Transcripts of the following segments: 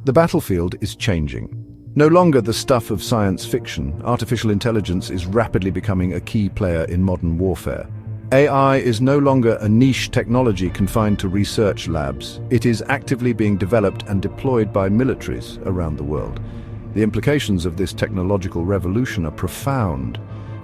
The battlefield is changing. No longer the stuff of science fiction, artificial intelligence is rapidly becoming a key player in modern warfare. AI is no longer a niche technology confined to research labs. It is actively being developed and deployed by militaries around the world. The implications of this technological revolution are profound.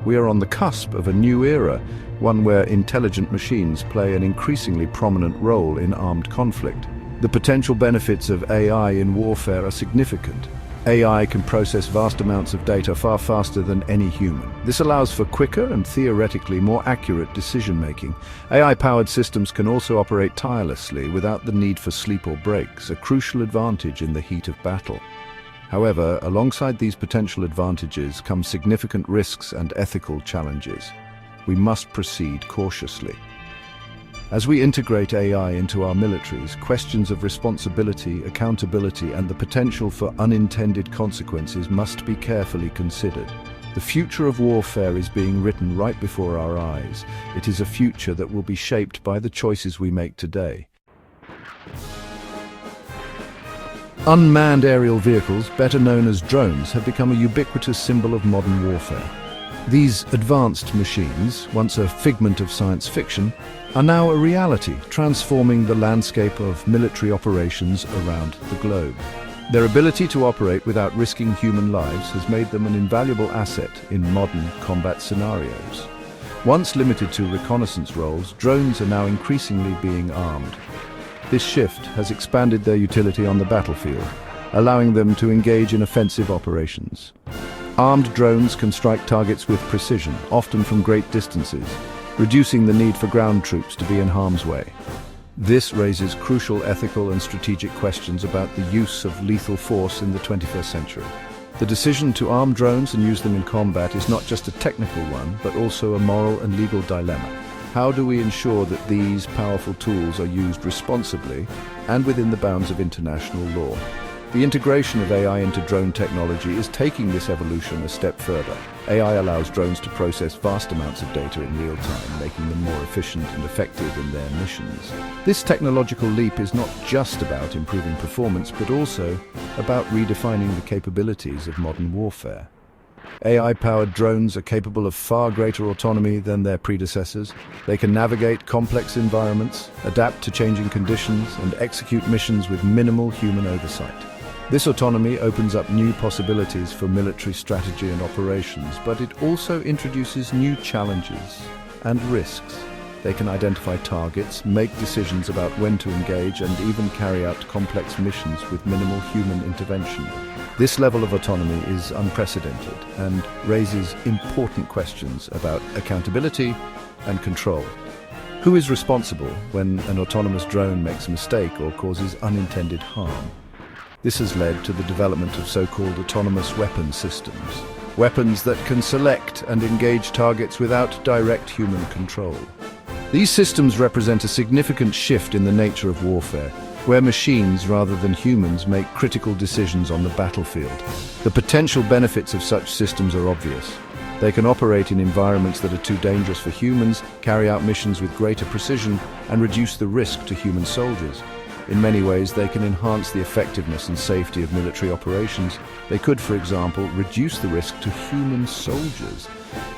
We are on the cusp of a new era, one where intelligent machines play an increasingly prominent role in armed conflict. The potential benefits of AI in warfare are significant. AI can process vast amounts of data far faster than any human. This allows for quicker and theoretically more accurate decision-making. AI-powered systems can also operate tirelessly without the need for sleep or breaks, a crucial advantage in the heat of battle. However, alongside these potential advantages come significant risks and ethical challenges. We must proceed cautiously. As we integrate AI into our militaries, questions of responsibility, accountability, and the potential for unintended consequences must be carefully considered. The future of warfare is being written right before our eyes. It is a future that will be shaped by the choices we make today. Unmanned aerial vehicles, better known as drones, have become a ubiquitous symbol of modern warfare. These advanced machines, once a figment of science fiction, are now a reality, transforming the landscape of military operations around the globe. Their ability to operate without risking human lives has made them an invaluable asset in modern combat scenarios. Once limited to reconnaissance roles, drones are now increasingly being armed. This shift has expanded their utility on the battlefield, allowing them to engage in offensive operations. Armed drones can strike targets with precision, often from great distances, reducing the need for ground troops to be in harm's way. This raises crucial ethical and strategic questions about the use of lethal force in the 21st century. The decision to arm drones and use them in combat is not just a technical one, but also a moral and legal dilemma. How do we ensure that these powerful tools are used responsibly and within the bounds of international law? The integration of AI into drone technology is taking this evolution a step further. AI allows drones to process vast amounts of data in real time, making them more efficient and effective in their missions. This technological leap is not just about improving performance, but also about redefining the capabilities of modern warfare. AI-powered drones are capable of far greater autonomy than their predecessors. They can navigate complex environments, adapt to changing conditions, and execute missions with minimal human oversight. This autonomy opens up new possibilities for military strategy and operations, but it also introduces new challenges and risks. They can identify targets, make decisions about when to engage, and even carry out complex missions with minimal human intervention. This level of autonomy is unprecedented and raises important questions about accountability and control. Who is responsible when an autonomous drone makes a mistake or causes unintended harm? This has led to the development of so-called autonomous weapon systems, weapons that can select and engage targets without direct human control. These systems represent a significant shift in the nature of warfare, where machines rather than humans make critical decisions on the battlefield. The potential benefits of such systems are obvious. They can operate in environments that are too dangerous for humans, carry out missions with greater precision, and reduce the risk to human soldiers. In many ways, they can enhance the effectiveness and safety of military operations. They could, for example, reduce the risk to human soldiers.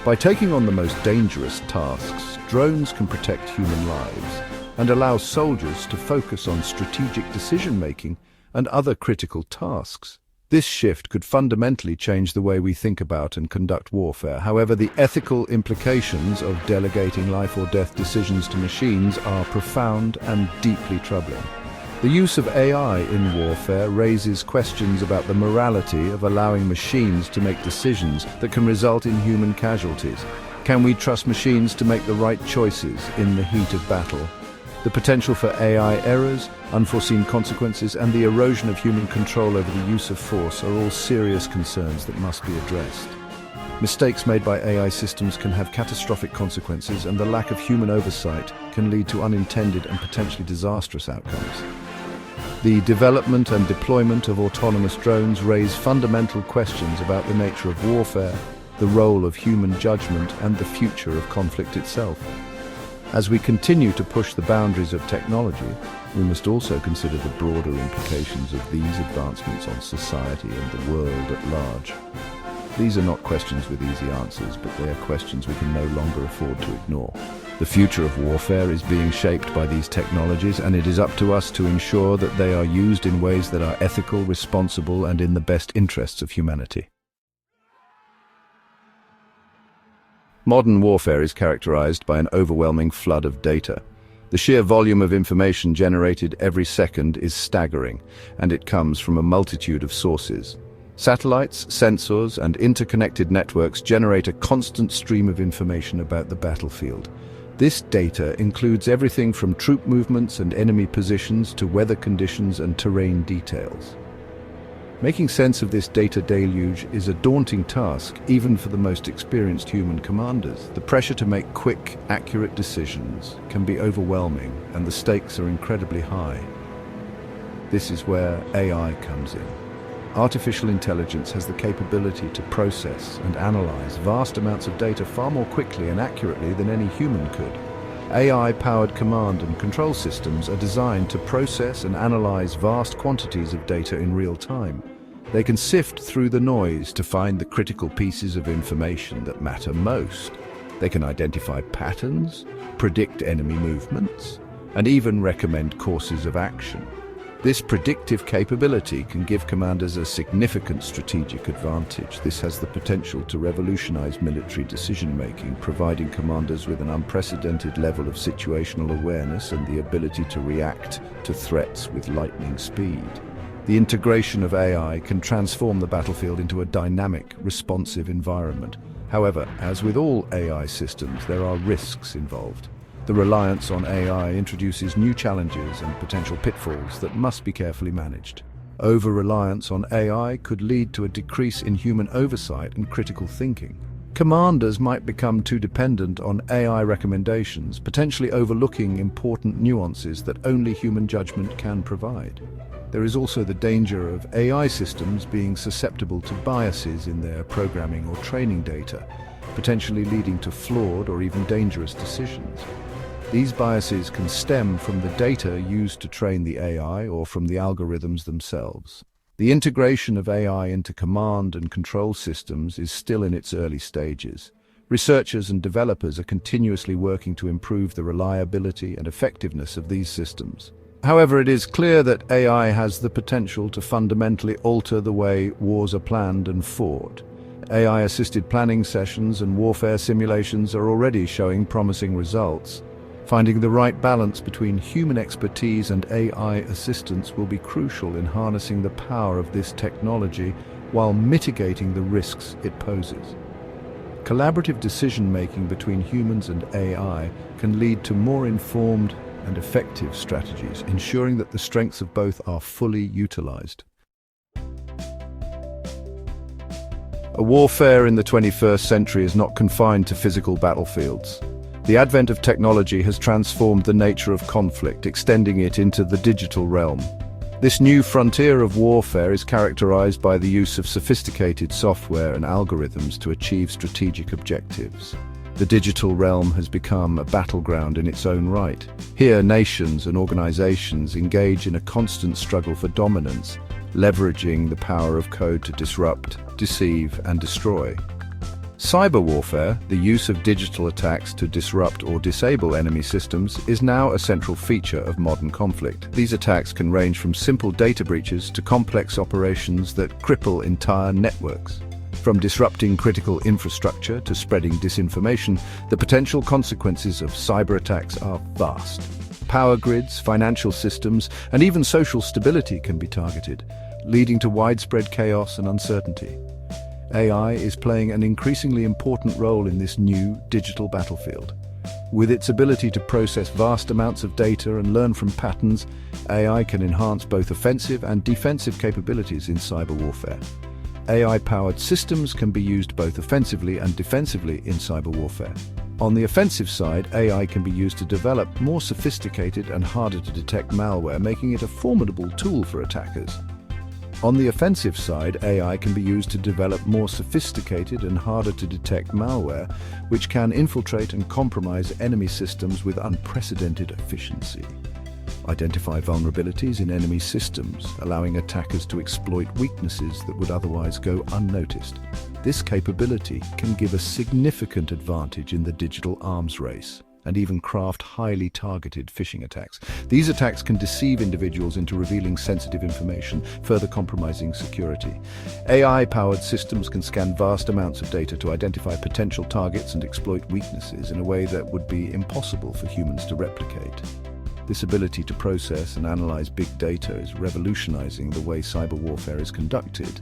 By taking on the most dangerous tasks, drones can protect human lives and allow soldiers to focus on strategic decision-making and other critical tasks. This shift could fundamentally change the way we think about and conduct warfare. However, the ethical implications of delegating life or death decisions to machines are profound and deeply troubling. The use of AI in warfare raises questions about the morality of allowing machines to make decisions that can result in human casualties. Can we trust machines to make the right choices in the heat of battle? The potential for AI errors, unforeseen consequences, and the erosion of human control over the use of force are all serious concerns that must be addressed. Mistakes made by AI systems can have catastrophic consequences, and the lack of human oversight can lead to unintended and potentially disastrous outcomes. The development and deployment of autonomous drones raise fundamental questions about the nature of warfare, the role of human judgment, and the future of conflict itself. As we continue to push the boundaries of technology, we must also consider the broader implications of these advancements on society and the world at large. These are not questions with easy answers, but they are questions we can no longer afford to ignore. The future of warfare is being shaped by these technologies, and it is up to us to ensure that they are used in ways that are ethical, responsible, and in the best interests of humanity. Modern warfare is characterized by an overwhelming flood of data. The sheer volume of information generated every second is staggering, and it comes from a multitude of sources. Satellites, sensors, and interconnected networks generate a constant stream of information about the battlefield. This data includes everything from troop movements and enemy positions to weather conditions and terrain details. Making sense of this data deluge is a daunting task, even for the most experienced human commanders. The pressure to make quick, accurate decisions can be overwhelming, and the stakes are incredibly high. This is where AI comes in. Artificial intelligence has the capability to process and analyze vast amounts of data far more quickly and accurately than any human could. AI-powered command and control systems are designed to process and analyze vast quantities of data in real time. They can sift through the noise to find the critical pieces of information that matter most. They can identify patterns, predict enemy movements, and even recommend courses of action. This predictive capability can give commanders a significant strategic advantage. This has the potential to revolutionize military decision-making, providing commanders with an unprecedented level of situational awareness and the ability to react to threats with lightning speed. The integration of AI can transform the battlefield into a dynamic, responsive environment. However, as with all AI systems, there are risks involved. The reliance on AI introduces new challenges and potential pitfalls that must be carefully managed. Over-reliance on AI could lead to a decrease in human oversight and critical thinking. Commanders might become too dependent on AI recommendations, potentially overlooking important nuances that only human judgment can provide. There is also the danger of AI systems being susceptible to biases in their programming or training data, potentially leading to flawed or even dangerous decisions. These biases can stem from the data used to train the AI or from the algorithms themselves. The integration of AI into command and control systems is still in its early stages. Researchers and developers are continuously working to improve the reliability and effectiveness of these systems. However, it is clear that AI has the potential to fundamentally alter the way wars are planned and fought. AI-assisted planning sessions and warfare simulations are already showing promising results. Finding the right balance between human expertise and AI assistance will be crucial in harnessing the power of this technology while mitigating the risks it poses. Collaborative decision-making between humans and AI can lead to more informed and effective strategies, ensuring that the strengths of both are fully utilized. A warfare in the 21st century is not confined to physical battlefields. The advent of technology has transformed the nature of conflict, extending it into the digital realm. This new frontier of warfare is characterized by the use of sophisticated software and algorithms to achieve strategic objectives. The digital realm has become a battleground in its own right. Here, nations and organizations engage in a constant struggle for dominance, leveraging the power of code to disrupt, deceive, and destroy. Cyberwarfare, the use of digital attacks to disrupt or disable enemy systems, is now a central feature of modern conflict. These attacks can range from simple data breaches to complex operations that cripple entire networks. From disrupting critical infrastructure to spreading disinformation, the potential consequences of cyber attacks are vast. Power grids, financial systems, and even social stability can be targeted, leading to widespread chaos and uncertainty. AI is playing an increasingly important role in this new digital battlefield. With its ability to process vast amounts of data and learn from patterns, AI can enhance both offensive and defensive capabilities in cyber warfare. AI-powered systems can be used both offensively and defensively in cyber warfare. On the offensive side, AI can be used to develop more sophisticated and harder-to-detect malware, making it a formidable tool for attackers. On the offensive side, AI can be used to develop more sophisticated and harder to detect malware, which can infiltrate and compromise enemy systems with unprecedented efficiency. Identify vulnerabilities in enemy systems, allowing attackers to exploit weaknesses that would otherwise go unnoticed. This capability can give a significant advantage in the digital arms race, and even craft highly targeted phishing attacks. These attacks can deceive individuals into revealing sensitive information, further compromising security. AI-powered systems can scan vast amounts of data to identify potential targets and exploit weaknesses in a way that would be impossible for humans to replicate. This ability to process and analyze big data is revolutionizing the way cyber warfare is conducted.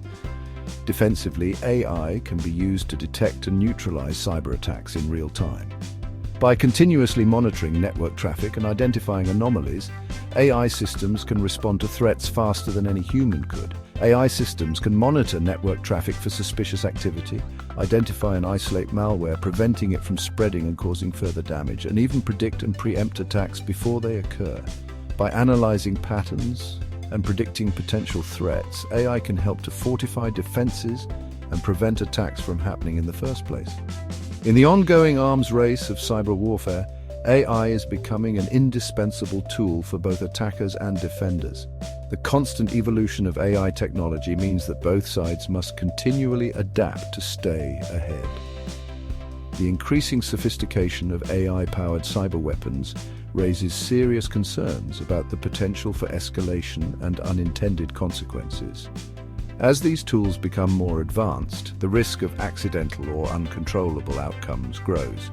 Defensively, AI can be used to detect and neutralize cyber attacks in real time. By continuously monitoring network traffic and identifying anomalies, AI systems can respond to threats faster than any human could. AI systems can monitor network traffic for suspicious activity, identify and isolate malware, preventing it from spreading and causing further damage, and even predict and preempt attacks before they occur. By analyzing patterns and predicting potential threats, AI can help to fortify defenses and prevent attacks from happening in the first place. In the ongoing arms race of cyber warfare, AI is becoming an indispensable tool for both attackers and defenders. The constant evolution of AI technology means that both sides must continually adapt to stay ahead. The increasing sophistication of AI-powered cyber weapons raises serious concerns about the potential for escalation and unintended consequences. As these tools become more advanced, the risk of accidental or uncontrollable outcomes grows.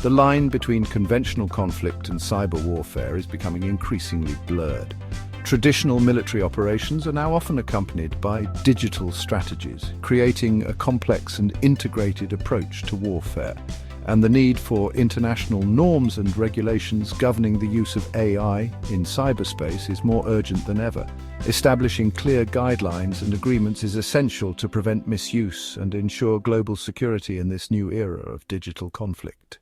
The line between conventional conflict and cyber warfare is becoming increasingly blurred. Traditional military operations are now often accompanied by digital strategies, creating a complex and integrated approach to warfare. And the need for international norms and regulations governing the use of AI in cyberspace is more urgent than ever. Establishing clear guidelines and agreements is essential to prevent misuse and ensure global security in this new era of digital conflict.